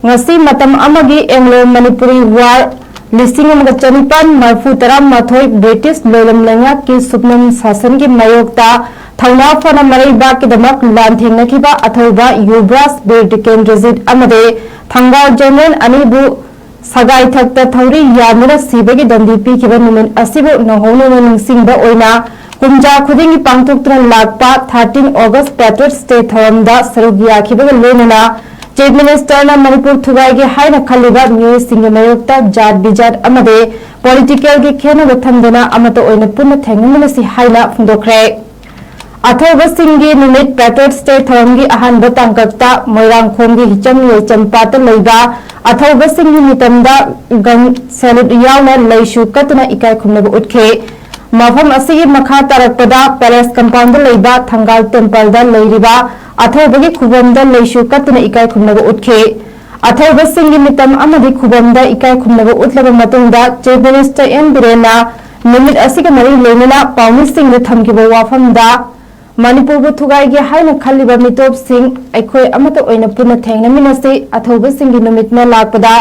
ngasi matam amagi Anglo Manipuri War listing amaga chanipan marfu taram mathoi British lolam langa ki subnam sasan ki mayokta thauna fana maraiba ki damak lan thengna kiba athauba yubras 𝗞𝗛𝗔 amade thanga general anibu sagai thakta thauri yamura sibagi dandi pi kiba numen asibu nahonu ningsingba oina kumja khudingi pangtuktra lakpa 13 August Patriots Day tharamda sarugia kiba lenana Chief Minister na Manipur thugai haina khaliba news singa mayokta jat bijat amade political gi khena bathamdana amato oina punna thengamina si haina phundokre athauba singi numit Patriots Day tharamgi ahanba tangkakta moirang khomgi hicham ye champata leiba athauba singi mitamda gan salute yauna leishu katna ikai khumnaga utke mafam asigi makha tarakpada palace compound leiba thangal temple da leiriba athauba khubamda leishu katna ikai khumnaga utke athauba singi mitam amadi khubamda ikai khumnaga utlaba matungda Chief Minister N Birena numit asiga mari lenina pauni singna thamkiba wafamda Manipur bu thugai gi haina khaliba mitop sing aikhoi amata oina puna thengna minasi athauba singi numit na lakpada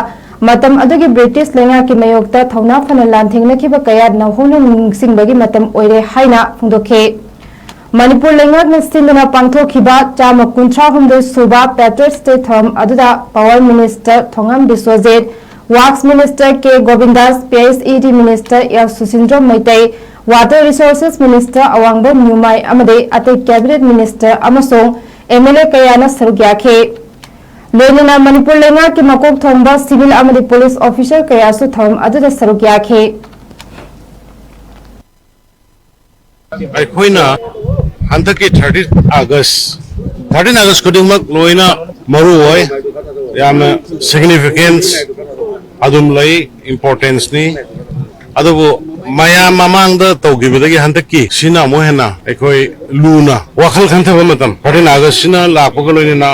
matam adugi British lenga ki mayokta thauna phana lan thengna kiba kaya nahonu singbagi matam oire haina phungdokhe Manipur lenga na sindana pangthokhiba chama kunthra humde suba Patriots Day tham aduda Power Minister Thongam Biswajit Works Minister K Govindas PSED Minister 𝗚𝗏𝗏𝗏 Maitai Water Resources Minister Awangbo Nyumai amade ate Cabinet Minister amasong MLA kayana sarugyakhe lenana Manipur lenga ki makok thomba civil amade police officer kayasu thom aduda sarugyakhe aikoina handaki 13 August kudingmak loina maru hoy yamna significance adum lay importance ni adubu maya mamang da tawgibadagi handaki sina mohena aikoi luna wakhal khantaba matam 13 August sina lakpaga loina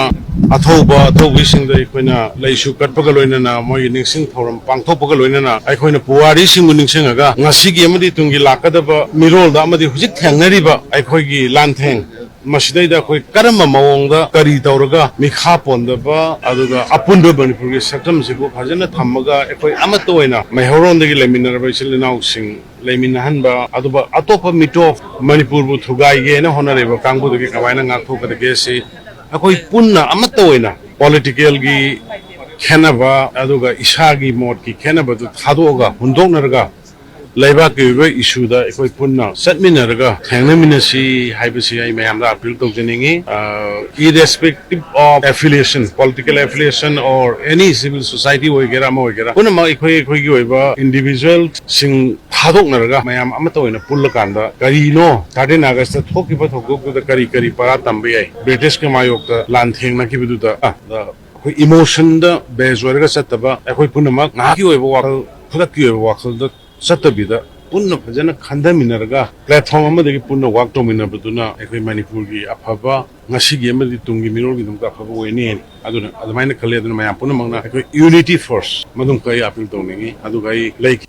athauba sing da aikoina leishu katpaga loina moi ningsing thoram pangthopaga loina aikoina puwari singu ningsingaga ngasigi amadi tungi lakadaba mirol da amadi hujik thengnariba aikoigi lantheng masidai koi karama mawongda kari tawraga mikha pondaba aduga apunba Manipurgi saktam sibu phajana thammaga ekoi amato oina maihorondagi leminaraba isilinaw sing leminahanba aduba atopa mitof Manipur bu thugai ge na honareba kangbugi kawaina ngakthokada ge si ekoi punna amato oina political gi khenaba aduga isagi mod ki khenaba du thadoga hundoknarga Laiba ki issue da ekoi punna satminaraga thengnaminasi haibasi ai mayamda appeal tawjaningi irrespective of affiliation political affiliation or any civil society oigera ma oigera punama ekoi gi oiba individual sing thadoknaraga mayam amata oina pullakanda karino 13 August thokiba thokda kari para tambe ai British ke mayokta lan thengna ki biduda koi emotion da bezwarga sataba ekoi punama ngaki oiba wakal khudaki oiba wakal da Satabida, Punna Pajana Kandaminarga, platform Amadaki Punna walked on Minabuduna, Ekoi Manipurgi, Apava, Nasigi Amadi Tungi Mirogi, Papa Wayne, Aduna, Adamina Kaled and Mayapuna, Unity Force, Madunkai Apil Domingi, Adugai Lake.